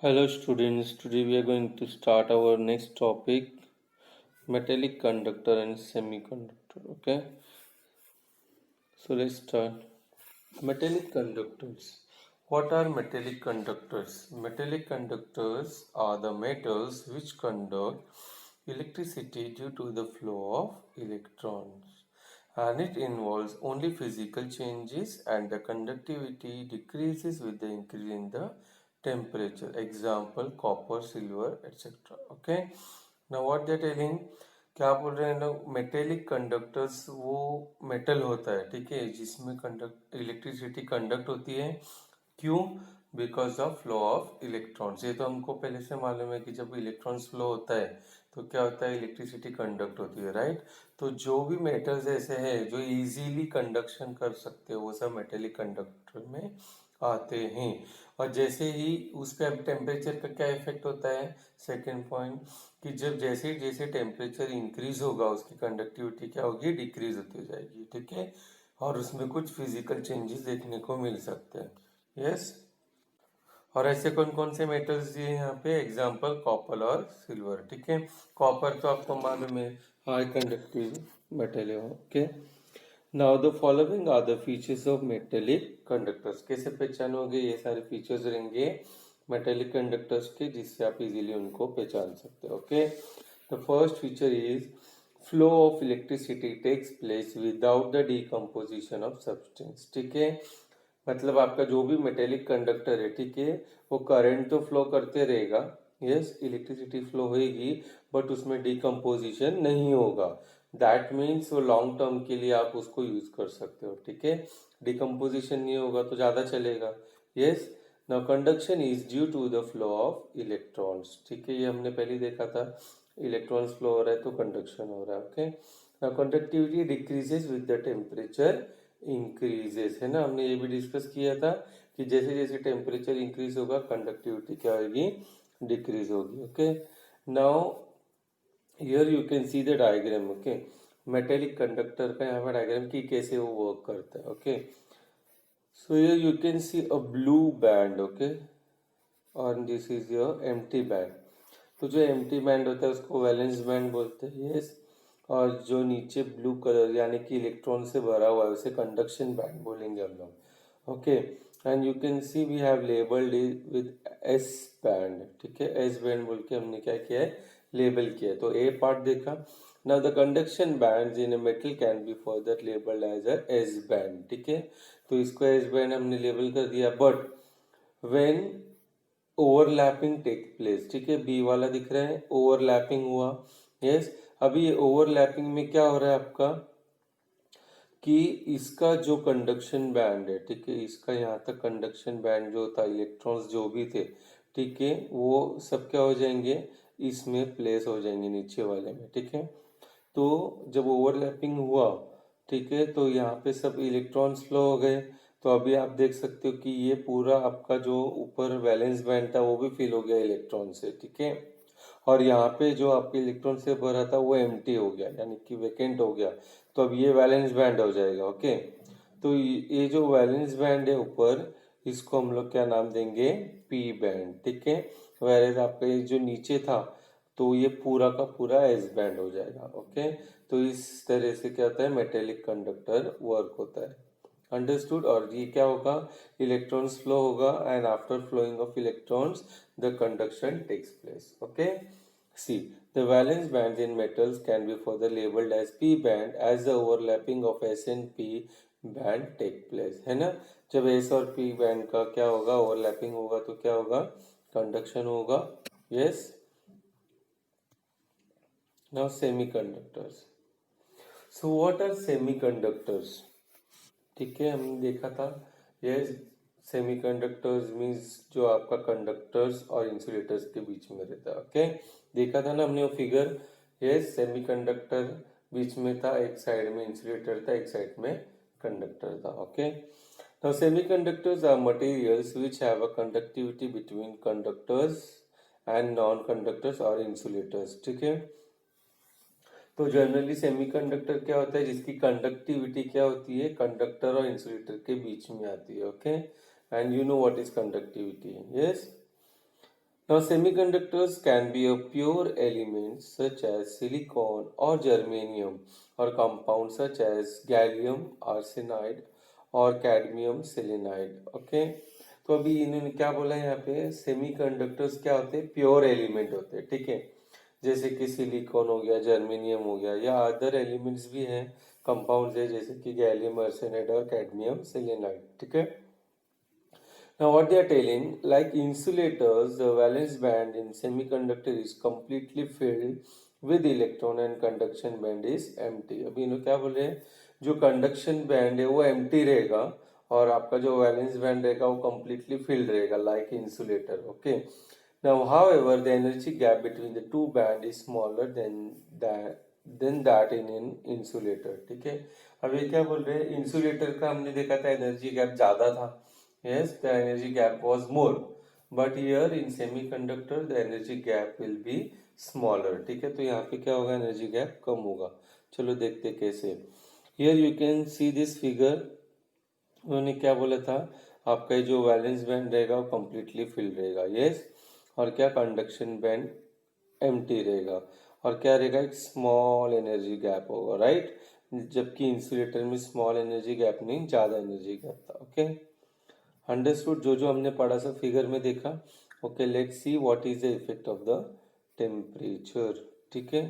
Hello students, today we are going to start our next topic, metallic conductor and semiconductor. Okay, so let's start. Metallic conductors. What are metallic conductors? Metallic conductors are the metals which conduct electricity due to the flow of electrons, and it involves only physical changes, and the conductivity decreases with the increase in the temperature. Example, copper, silver, etc. Okay, now what they're telling, क्या बोल रहे हैं लोग, metallic conductors वो metal होता है, ठीक है, जिसमें कंडक्ट इलेक्ट्रिसिटी कंडक्ट होती है। क्यों? Because of flow of electrons. ये तो हमको पहले से मालूम है कि जब इलेक्ट्रॉन्स फ्लो होता है तो क्या होता है, इलेक्ट्रिसिटी कंडक्ट होती है, राइट। तो जो भी मेटल्स ऐसे हैं जो इजीली कंडक्शन कर सकते हैं वो सब मेटेलिक कंडक्टर में आते हैं। और जैसे ही उस पर टेम्परेचर का क्या इफेक्ट होता है, सेकेंड पॉइंट, कि जब जैसे जैसे टेम्परेचर इंक्रीज होगा उसकी कंडक्टिविटी क्या होगी, डिक्रीज होती जाएगी, ठीक है। और उसमें कुछ फिजिकल चेंजेस देखने को मिल सकते हैं। यस। और ऐसे कौन कौन से मेटल्स दिए यहाँ पे, एग्जांपल कॉपर और सिल्वर, ठीक है। कॉपर तो आपको मालूम है हाई कंडक्टिव मेटल है, okay. Now the following are the features of metallic conductors. कैसे पहचानोगे, ये सारे फीचर्स रहेंगे मेटेलिक कंडक्टर्स के, जिससे आप इजीली उनको पहचान सकते हो, okay. The first feature is flow of electricity takes place without the decomposition of substance, ठीक है। मतलब आपका जो भी मेटेलिक कंडक्टर है, ठीक है, वो करंट तो फ्लो करते रहेगा, यस, इलेक्ट्रिसिटी फ्लो होगी, बट उसमें डिकम्पोजिशन नहीं होगा। दैट मीन्स वो लॉन्ग टर्म के लिए आप उसको यूज कर सकते हो, ठीक है। डिकम्पोजिशन नहीं होगा तो ज्यादा चलेगा। Yes. Now conduction is due to the flow of electrons, ठीक है, ये हमने पहले ही देखा था, इलेक्ट्रॉन्स फ्लो हो रहा है तो कंडक्शन हो रहा है, okay. Now conductivity decreases with the temperature increases, है ना, हमने ये भी डिस्कस किया था कि जैसे जैसे टेम्परेचर इंक्रीज होगा कंडक्टिविटी क्या होगी, डिक्रीज होगी, okay. Now here you can see the diagram, okay, metallic conductor का यहाँ पर डायग्राम की कैसे वो वर्क करता है, okay. So here you can see a blue band, okay, और this is your empty band. तो जो एम्प्टी बैंड होता है उसको वैलेंस बैंड बोलते हैं, यस। और जो नीचे ब्लू कलर यानी कि इलेक्ट्रॉन से भरा हुआ है उसे कंडक्शन बैंड बोलेंगे हम लोग, okay. And you can see we have labelled with s band, ठीक है, एस बैंड बोल के हमने क्या किया है, लेबल किया है। तो ए पार्ट देखा। Now the conduction band in a metal can be further labelled as a s band, ठीक है। तो इसको एस बैंड हमने लेबल कर दिया, but when overlapping take place, ठीक है, बी वाला दिख रहा है, ओवरलैपिंग हुआ, यस। अभी ये ओवरलैपिंग में क्या हो रहा है आपका, कि इसका जो कंडक्शन बैंड है, ठीक है, इसका यहाँ तक कंडक्शन बैंड जो था, इलेक्ट्रॉन्स जो भी थे, ठीक है, वो सब क्या हो जाएंगे, इसमें प्लेस हो जाएंगे नीचे वाले में, ठीक है। तो जब ओवरलैपिंग हुआ, ठीक है, तो यहाँ पे सब इलेक्ट्रॉन्स फ्लो हो गए। तो अभी आप देख सकते हो कि ये पूरा आपका जो ऊपर वैलेंस बैंड था वो भी फिल हो गया इलेक्ट्रॉन से, ठीक है। और यहाँ पे जो आपके इलेक्ट्रॉन से भरा था वो एम्प्टी हो गया, यानी कि वैकेंट हो गया। तो अब ये वैलेंस बैंड हो जाएगा, ओके। तो ये जो वैलेंस बैंड है ऊपर, इसको हम लोग क्या नाम देंगे, पी बैंड, ठीक है। वैरेज आपका ये जो नीचे था तो ये पूरा का पूरा एस बैंड हो जाएगा, ओके। तो इस तरह से क्या होता है, मेटेलिक कंडक्टर वर्क होता है, अंडरस्टूड। और ये क्या होगा, इलेक्ट्रॉन्स फ्लो होगा, and after flowing of electrons the conduction takes place, okay. See the valence band in metals can be further labelled as p band as the overlapping of s and p band take place, है ना। जब S और P band का क्या होगा, overlapping होगा तो क्या होगा, कंडक्शन होगा, yes. Now semiconductors. So what are semiconductors, ठीक है, हमने देखा था, ये सेमीकंडक्टर्स मींस जो आपका कंडक्टर्स और इंसुलेटर्स के बीच में रहता है, ओके। देखा था ना हमने वो फिगर, ये सेमीकंडक्टर बीच में था, एक साइड में इंसुलेटर था, एक साइड में कंडक्टर था, okay. Now semiconductors are materials which have a conductivity between conductors and non conductors और इंसुलेटर्स, ठीक है। तो जनरली सेमीकंडक्टर क्या होता है, जिसकी कंडक्टिविटी क्या होती है, कंडक्टर और इंसुलेटर के बीच में आती है, okay. And you know what is conductivity, yes. Now, semiconductors can be a pure element such as silicon or germanium, or compounds such as gallium arsenide और cadmium selenide. Okay, तो अभी इन्होंने क्या बोला है यहाँ पे, सेमीकंडक्टर्स क्या होते हैं, प्योर एलिमेंट होते हैं, ठीक है, जैसे कि सिलिकॉन हो गया, जर्मेनियम हो गया, या अदर एलिमेंट्स भी हैं, कंपाउंड्स है जैसे कि गैलियम आर्सेनाइड और कैडमियम सेलेनाइड, ठीक है। Now what they are telling, like insulators, the valence band in semiconductor is completely filled with electron and conduction band is empty. अभी इन्हों क्या बोल रहे हैं, जो कंडक्शन बैंड है वो empty रहेगा और आपका जो वैलेंस बैंड रहेगा वो completely filled रहेगा like insulator. Okay. Now however the energy gap between the two band is smaller than that in an insulator. ठीक है, अब ये क्या बोल रहे हैं, इंसुलेटर का हमने देखा था एनर्जी गैप ज्यादा था. Yes, the energy gap was more, but here in semiconductor the energy gap will be smaller. ठीक है, तो यहाँ पे क्या होगा, एनर्जी गैप कम होगा. चलो देखते कैसे. Here you can see this figure. उन्होंने क्या बोला था, आपका जो वैलेंस बैंड रहेगा वो कम्प्लीटली फिल्ड रहेगा. यस, और क्या, कंडक्शन बैंड एम्प्टी रहेगा, और क्या रहेगा, एक स्मॉल एनर्जी गैप होगा, राइट, जबकि इंसुलेटर में स्मॉल एनर्जी गैप नहीं, ज़्यादा एनर्जी गैप था. ओके, अंडरस्टूड, जो हमने पढ़ा सब फिगर में देखा. Okay, let's see what is the effect of the temperature. ठीक है,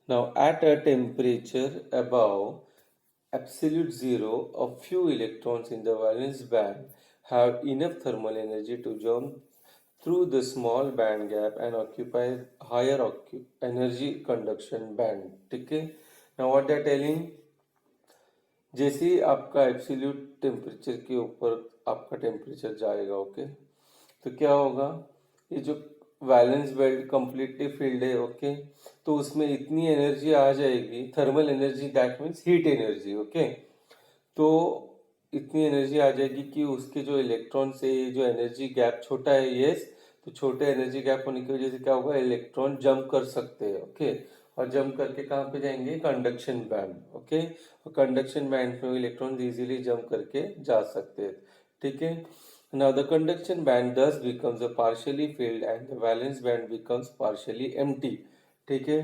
now at a temperature above absolute zero, a few electrons in the valence band have enough thermal energy to jump through the small band gap and occupy higher energy conduction band. ठीक है, now what they are telling, जैसे ही आपका absolute temperature के ऊपर आपका temperature जाएगा, okay, तो क्या होगा, ये जो वैलेंस बेल्ट कंप्लीटली फिल्ड है, ओके, तो उसमें इतनी एनर्जी आ जाएगी, thermal energy, that means heat energy. Okay, तो इतनी एनर्जी आ जाएगी कि उसके जो इलेक्ट्रॉन से जो एनर्जी गैप छोटा है, यस, तो छोटे एनर्जी गैप होने की वजह से क्या होगा, इलेक्ट्रॉन जंप कर सकते हैं. ओके, और जंप करके कहाँ पे जाएंगे, कंडक्शन बैंड. ओके, और कंडक्शन बैंड में इलेक्ट्रॉन इजीली जंप करके जा सकते हैं. ठीक है, now the conduction band thus becomes a partially filled and the valence band becomes partially empty. ठीक है,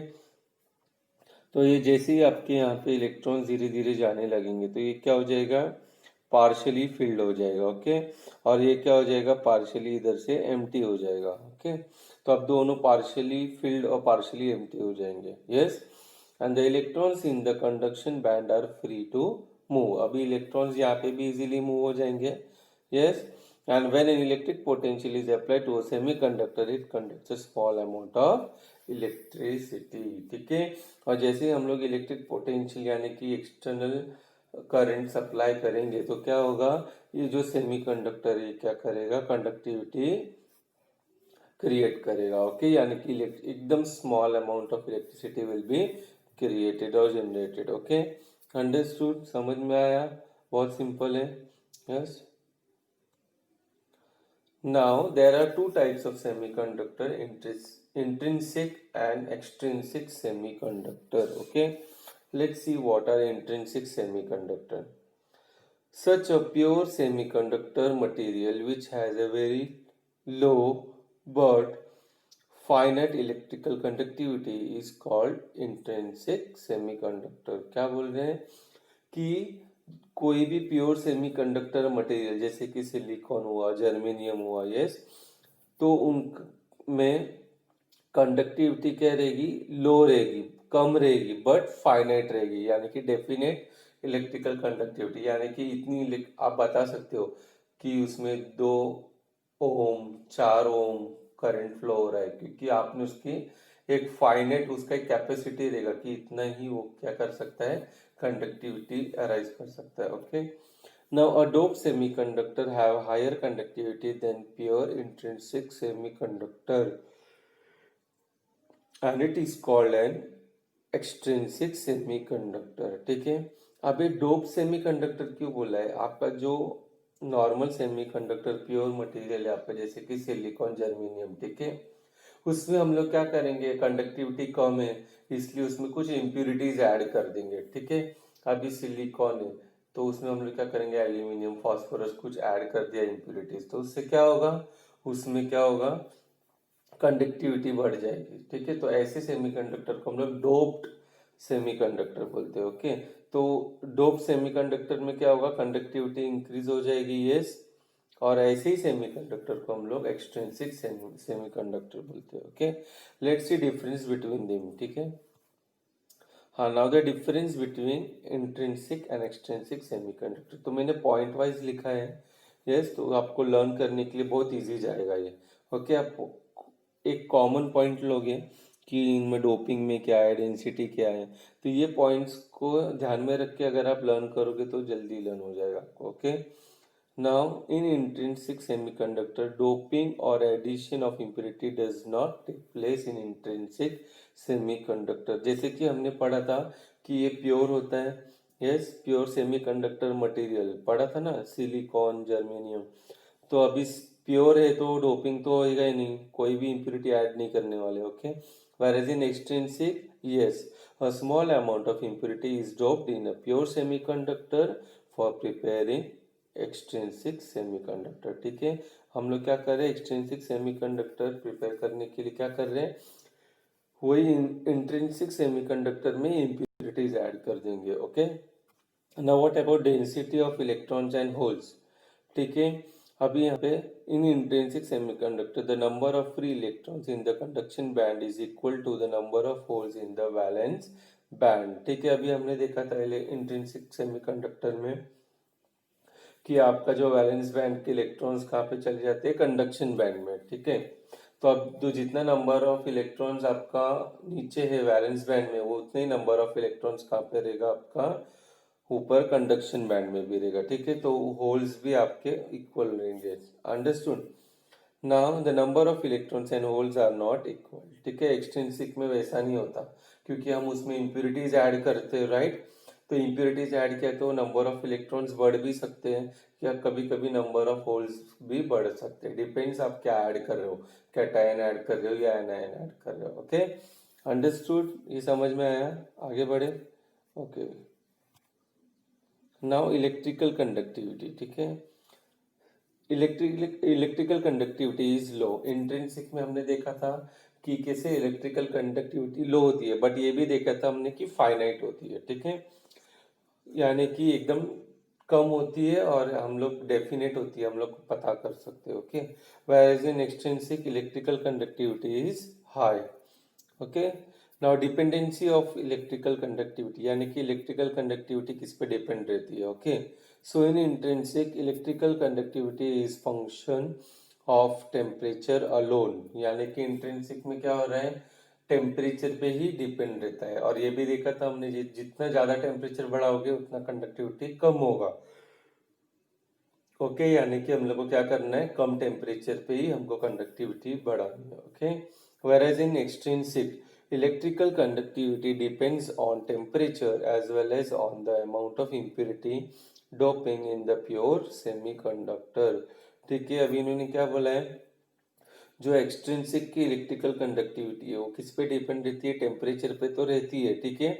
तो ये जैसे ही आपके यहाँ पे इलेक्ट्रॉन धीरे धीरे जाने लगेंगे तो ये क्या हो जाएगा, पार्शली फिल्ड हो जाएगा. ओके, और ये क्या हो जाएगा, पार्शली इधर से एम्प्टी हो जाएगा. ओके, तो अब दोनों पार्शली फिल्ड और पार्शली एम्प्टी हो जाएंगे. Yes, and the electrons in the conduction band are free to move. अभी इलेक्ट्रॉन्स यहाँ पे भी इजीली मूव हो जाएंगे. Yes, and when an electric potential is applied to a semiconductor it conducts a small amount of electricity. ठीक है, और जैसे ही हम लोग इलेक्ट्रिक पोटेंशियल यानी कि एक्सटर्नल करंट सप्लाई करेंगे तो क्या होगा, ये जो सेमीकंडक्टर है क्या करेगा, कंडक्टिविटी क्रिएट करेगा. ओके, यानी कि एकदम small amount of electricity will be created और जनरेटेड. ओके, अंडरस्टूड, समझ में आया, बहुत सिंपल है. Yes, now there are two types of semiconductor, intrinsic and extrinsic semiconductor. Okay, let's see what are intrinsic semiconductor. Such a pure semiconductor material which has a very low but finite electrical conductivity is called intrinsic semiconductor. क्या बोल रहे हैं कि कोई भी pure semiconductor material जैसे कि silicon हुआ, जर्मेनियम हुआ, यस, तो उनमें कंडक्टिविटी क्या रहेगी, लो रहेगी, कम रहेगी, बट फाइनाइट रहेगी, यानी कि डेफिनेट इलेक्ट्रिकल कंडक्टिविटी, यानी कि इतनी आप बता सकते हो कि उसमें 2 ओम 4 ओम करंट फ्लो हो रहा है, क्योंकि आपने उसकी एक फाइनाइट उसका एक कैपेसिटी रहेगा कि इतना ही वो क्या कर सकता है, कंडक्टिविटी अराइज कर सकता है. Okay, now a doped semiconductor have higher conductivity than pure intrinsic semiconductor and it is called an extrinsic semiconductor. ठीक है, अब ये डोप्ड सेमीकंडक्टर क्यों बोला है, आपका जो नॉर्मल सेमीकंडक्टर प्योर मटेरियल है आपका जैसे कि सिलिकॉन, जर्मेनियम, ठीक है, उसमें हम लोग क्या करेंगे, कंडक्टिविटी कम है इसलिए उसमें कुछ इम्प्यूरिटीज ऐड कर देंगे. ठीक है, अभी सिलिकॉन है तो उसमें हम लोग क्या करेंगे, एल्यूमिनियम, फास्फोरस कुछ ऐड कर दिया इम्प्यूरिटीज, तो उससे क्या होगा, उसमें क्या होगा, कंडक्टिविटी बढ़ जाएगी, ठीक है। तो ऐसे सेमीकंडक्टर को हम लोग डोप्ड सेमीकंडक्टर बोलते हैं, ओके। तो डोप्ड सेमीकंडक्टर में क्या होगा, कंडक्टिविटी इंक्रीज हो जाएगी, यस। और ऐसे ही सेमीकंडक्टर को हम लोग एक्सट्रिंसिक सेमीकंडक्टर बोलते हैं, okay. Let's see difference between them, ठीक है। हाँ, now the difference between intrinsic and extrinsic semiconductor, तो मैंने पॉइंट वाइज लिखा है, यस। तो आपको लर्न करने के लिए बहुत इजी जाएगा ये, ओके। आप एक कॉमन पॉइंट लोगे कि इनमें डोपिंग में क्या है, डेंसिटी क्या है, तो ये पॉइंट्स को ध्यान में रख के अगर आप लर्न करोगे तो जल्दी लर्न हो जाएगा आपको, okay. Now, in intrinsic semiconductor, doping or addition of impurity does not take place in intrinsic semiconductor. जैसे कि हमने पढ़ा था कि ये प्योर होता है, यस, प्योर सेमीकंडक्टर मटेरियल पढ़ा था ना, सिलिकॉन, जर्मेनियम। तो अब इस प्योर है तो डोपिंग तो होएगा ही नहीं, कोई भी impurity ऐड नहीं करने वाले, okay. Whereas in extrinsic, yes, a small amount of impurity is doped in a pure semiconductor for preparing extrinsic semiconductor, ठीक है। हम लोग क्या कर रहे हैं, एक्सट्रिंसिक सेमीकंडक्टर प्रिपेयर करने के लिए क्या कर रहे हैं, वही इंट्रिंसिक सेमीकंडक्टर में इम्प्योरिटीज ऐड कर देंगे, okay. Now what about density of electrons and holes, ठीक है। अभी यहाँ पे in intrinsic semiconductor the number of free electrons in the conduction band is equal to the number of holes in the valence band, ठीक है। अभी हमने देखा था इंट्रिंसिक सेमीकंडक्टर में कि आपका जो वैलेंस बैंड के इलेक्ट्रॉन्स कहाँ पे चले जाते हैं, कंडक्शन बैंड में, ठीक है। तो अब तो जितना नंबर ऑफ इलेक्ट्रॉन्स आपका नीचे है वैलेंस बैंड में, वो उतने ही नंबर ऑफ इलेक्ट्रॉन्स कहाँ पे रहेगा आपका, ऊपर कंडक्शन बैंड में भी रहेगा, ठीक है। तो होल्स भी आपके इक्वल रहेंगे, understood. Now the number of electrons and holes are not equal, ठीक है। एक्सट्रिंसिक में वैसा नहीं होता क्योंकि हम उसमें इम्प्योरिटीज ऐड करते हैं, राइट। तो इम्प्योरिटीज ऐड किया तो नंबर ऑफ इलेक्ट्रॉन्स बढ़ भी सकते हैं, या कभी कभी नंबर ऑफ होल्स भी बढ़ सकते हैं, डिपेंड्स आप क्या ऐड कर रहे हो, कैटायन ऐड कर रहे हो या एनायन ऐड कर रहे हो, ओके। अंडरस्टूड, ये समझ में आया, आगे बढ़े, ओके। नाउ इलेक्ट्रिकल कंडक्टिविटी, ठीक है। Electrical conductivity is low, intrinsic में हमने देखा था कि कैसे इलेक्ट्रिकल कंडक्टिविटी लो होती है, बट ये भी देखा था हमने कि फाइनाइट होती है, ठीक है। यानी कि एकदम कम होती है और हम लोग डेफिनेट होती है, हम लोग पता कर सकते हैं, okay. whereas in extrinsic electrical conductivity is high, okay. Now dependency of electrical conductivity, यानी कि इलेक्ट्रिकल कंडक्टिविटी किस पे डिपेंड रहती है, okay. So in intrinsic electrical conductivity is function of temperature alone, यानी कि इंट्रिंसिक में क्या हो रहा है, टेम्परेचर पे ही डिपेंड रहता है। और ये भी देखा था हमने, जितना ज्यादा टेम्परेचर बढ़ाओगे उतना कंडक्टिविटी कम होगा, ओके। यानी कि हम लोग को क्या करना है, कम टेम्परेचर पे ही हमको कंडक्टिविटी बढ़ानी है, okay. whereas in extrinsic electrical conductivity depends on temperature as well as on the amount of impurity doping in the pure semiconductor, ठीक है। अभी इन्होंने क्या बोला है, जो एक्सट्रिंसिक की इलेक्ट्रिकल कंडक्टिविटी है वो किस पे डिपेंड रहती है, टेम्परेचर पे तो रहती है, ठीक है।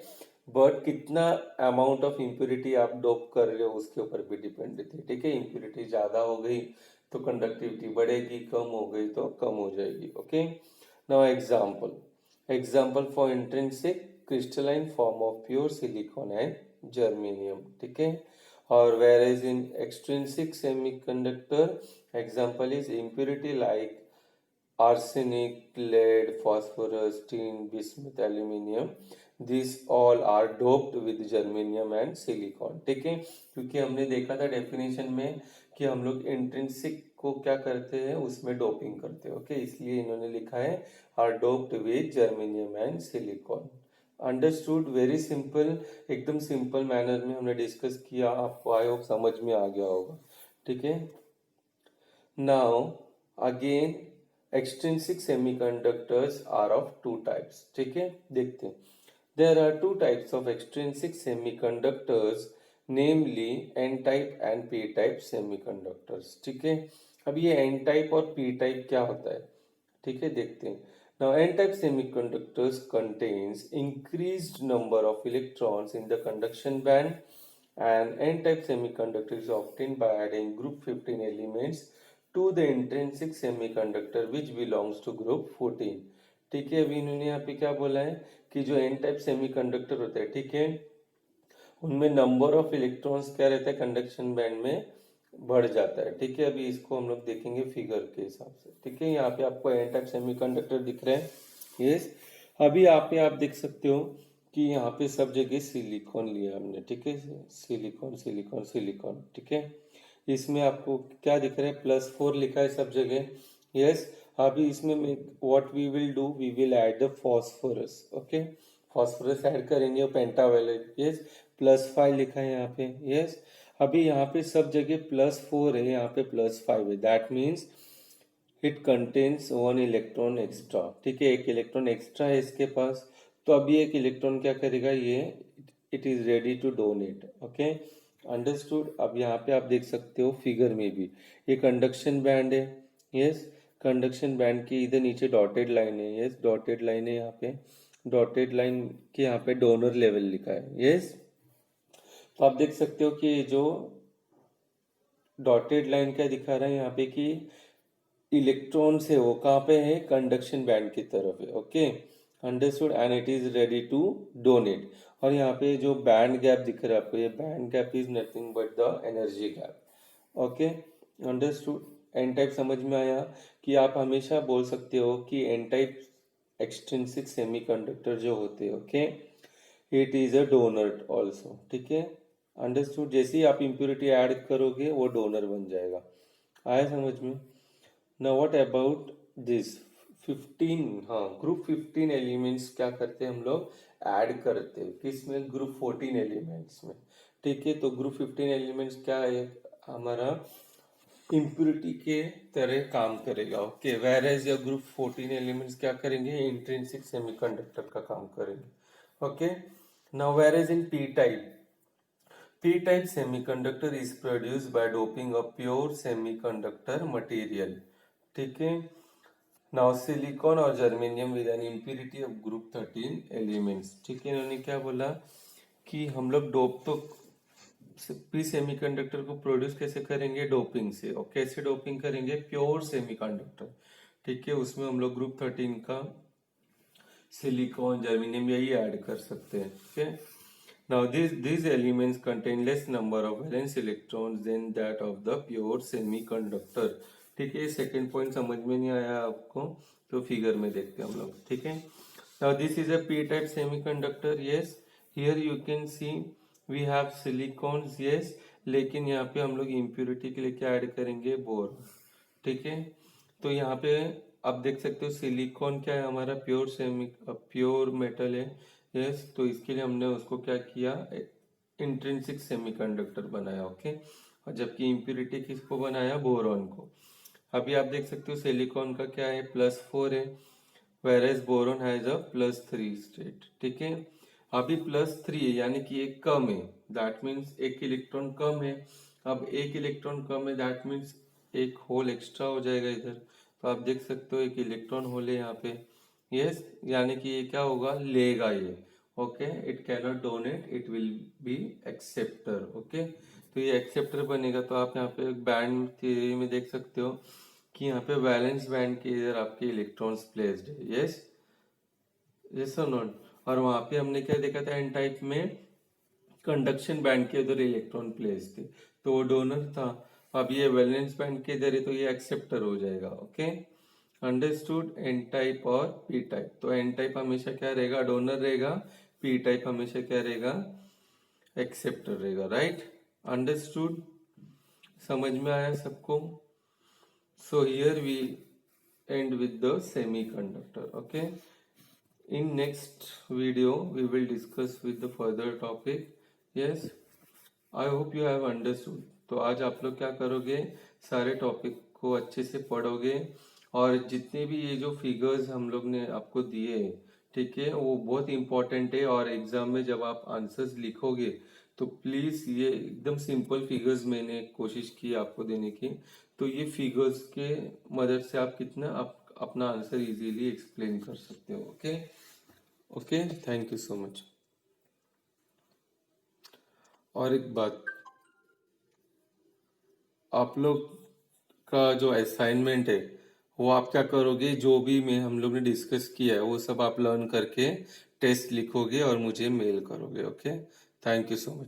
बट कितना अमाउंट ऑफ इम्प्योरिटी आप डोप कर रहे हो उसके ऊपर भी डिपेंड रहती है, ठीक है। इम्प्योरिटी ज्यादा हो गई तो कंडक्टिविटी बढ़ेगी, कम हो गई तो कम हो जाएगी, okay. Now example for intrinsic crystalline form of pure silicon and germanium, ठीक है। और whereas in extrinsic semiconductor example is impurity like arsenic, lead, phosphorus, tin, bismuth, aluminium. These all are doped with germanium and silicon, ठीक है। क्योंकि हमने देखा था definition में कि हम लोग इंट्रिंसिक को क्या करते हैं, उसमें डोपिंग करते हैं, ओके। इसलिए इन्होंने लिखा है are doped with germanium and silicon. Understood, very simple, एकदम सिंपल मैनर में हमने डिस्कस किया, आपको आई होप समझ में आ गया होगा, ठीक है। Now again extrinsic semiconductors are of two types, ठीक है, देखते हैं। There are two types of extrinsic semiconductors, namely n type and p type semiconductors, ठीक है। अब ये n type और p type क्या होता है, ठीक है, देखते हैं। Now n type semiconductors contains increased number of electrons in the conduction band, and n type semiconductor is obtained by adding group 15 elements to the intrinsic semiconductor which belongs to group 14। ठीक है, अभी इन्होंने यहाँ पे क्या बोला है कि जो एन टाइप सेमीकंडक्टर होता है, ठीक है, उनमें नंबर ऑफ इलेक्ट्रॉन्स क्या रहता है कंडक्शन बैंड में बढ़ जाता है। ठीक है, अभी इसको हम लोग देखेंगे फिगर के हिसाब से। ठीक है, यहाँ पे आपको एन टाइप सेमीकंडक्टर दिख रहे हैं। यस, अभी यहाँ पे आप देख सकते हो कि यहाँ पे सब जगह सिलिकॉन लिया हमने। ठीक है, सिलिकॉन सिलिकॉन सिलिकॉन। ठीक है, इसमें आपको क्या दिख रहा है, +4 लिखा है सब जगह। यस, अभी इसमें what we will do, we will add the phosphorus. Okay, phosphorus add करेंगे और पेंटावेलेट। यस, +5 लिखा है यहाँ पे। यस, अभी यहाँ पे सब जगह +4 है, यहाँ पे +5 है। That means it contains 1 electron extra. ठीक है, एक इलेक्ट्रॉन एक्स्ट्रा है इसके पास, तो अभी एक इलेक्ट्रॉन क्या करेगा, ये it is ready to donate. Okay, understood. अब यहाँ पे आप देख सकते हो फिगर में भी ये कंडक्शन बैंड है। यस, कंडक्शन बैंड के इधर नीचे डॉटेड लाइन है। यस, डॉटेड लाइन है यहाँ पे, डॉटेड लाइन के यहाँ पे डोनर लेवल लिखा है। यस, तो आप देख सकते हो कि जो डॉटेड लाइन क्या दिखा रहा है यहाँ पे कि इलेक्ट्रॉन्स है वो कहाँ पे है, कंडक्शन बैंड की तरफ है। Okay, understood. And it is ready to donate. और यहाँ पे जो बैंड गैप दिख रहा है आपको, ये band gap is nothing but the energy gap. Okay, understood. N type समझ में आया कि आप हमेशा बोल सकते हो कि एन टाइप एक्सट्रिंसिक सेमीकंडक्टर जो होते हैं, okay, it is a donor also. ठीक है, अंडरस्टूड। जैसे ही आप इम्प्योरिटी ऐड करोगे वो डोनर बन जाएगा। आया समझ में? Now what about this 15? हाँ, ग्रुप 15 एलिमेंट्स क्या करते हैं हम लोग, ऐड करते हैं किसमें, ग्रुप 14 एलिमेंट्स में। ठीक है, तो ग्रुप 15 एलिमेंट्स क्या है, हमारा इम्प्यूरिटी के तरह काम करेगा। ओके, वेयरएज या ग्रुप 14 एलिमेंट्स क्या करेंगे, इंट्रिंसिक सेमीकंडक्टर का काम करेंगे। Okay, now whereas in P type, P-type semiconductor is produced by doping a pure semiconductor material. ठीक है, नाउ सिलिकॉन और germanium with an impurity of group 13 elements. ठीक है, इन्होंने क्या बोला कि हम लोग डोप तो पी सेमीकंडक्टर को प्रोड्यूस कैसे करेंगे, डोपिंग से। और कैसे डोपिंग करेंगे, प्योर सेमीकंडक्टर। ठीक है, उसमें हम लोग ग्रुप 13 का सिलिकॉन जर्मेनियम यही ऐड कर सकते हैं। ठीक है, now these elements contain less number of valence electrons than that of the pure semiconductor। ठीक है, सेकंड पॉइंट समझ में नहीं आया आपको तो फिगर में देखते हैं हम लोग। ठीक है, now this is a p type semiconductor। yes, here you can see we have silicons। yes, लेकिन यहाँ पे हम लोग इम्प्यूरिटी के लिए क्या ऐड करेंगे, बोर। ठीक है, तो यहाँ पे आप देख सकते हो सिलिकॉन क्या है हमारा, प्योर मेटल है। यस, तो इसके लिए हमने उसको क्या किया, इंट्रिंसिक सेमीकंडक्टर बनाया। ओके, और जबकि इम्प्यूरिटी किसको बनाया, बोरॉन को। अभी आप देख सकते हो सिलिकॉन का क्या है, +4 है, वेरेज बोरॉन हैज अ +3 स्टेट। ठीक है, अभी +3 है यानी कि एक कम है, दैट मीन्स एक इलेक्ट्रॉन कम है। अब एक इलेक्ट्रॉन कम है दैट मीन्स एक होल एक्स्ट्रा हो जाएगा इधर। तो आप देख सकते हो एक इलेक्ट्रॉन होल है यहाँ पे। यस, यानी कि ये क्या होगा, लेगा ये। Okay, it cannot donate, it will be acceptor. Okay, तो ये एक्सेप्टर बनेगा। तो आप यहाँ पे बैंड थ्योरी में देख सकते हो कि यहाँ पे वैलेंस बैंड के इधर आपके इलेक्ट्रॉन्स प्लेस्ड है। यस, यस और नॉट। और वहां पे हमने क्या देखा था, एन टाइप में कंडक्शन बैंड के उधर इलेक्ट्रॉन प्लेस थे, तो वो डोनर था। अब ये वैलेंस बैंड के इधर है तो ये एक्सेप्टर हो जाएगा। Okay, understood. एन टाइप और पी टाइप, तो एन टाइप हमेशा क्या रहेगा, डोनर रहेगा। पी टाइप हमेशा क्या रहेगा, एक्सेप्टर रहेगा। राइट, अंडरस्टूड, समझ में आया सबको? So here we end with the semiconductor. Okay, in next video we will discuss with the further topic। yes, I hope you have understood। तो आज आप लोग क्या करोगे, सारे टॉपिक को अच्छे से पढ़ोगे और जितने भी ये जो फिगर्स हम लोग ने आपको दिए, ठीक है, वो बहुत इंपॉर्टेंट है। और एग्जाम में जब आप आंसर्स लिखोगे तो प्लीज ये एकदम सिंपल फिगर्स मैंने कोशिश की आपको देने की। तो ये फिगर्स के मदद से आप कितना आप अपना आंसर इजीली एक्सप्लेन कर सकते हो। Okay, okay, thank you so much. और एक बात, आप लोग का जो असाइनमेंट है वो आप क्या करोगे, जो भी मैं हम लोग ने डिस्कस किया है वो सब आप लर्न करके टेस्ट लिखोगे और मुझे मेल करोगे। Okay, thank you so much.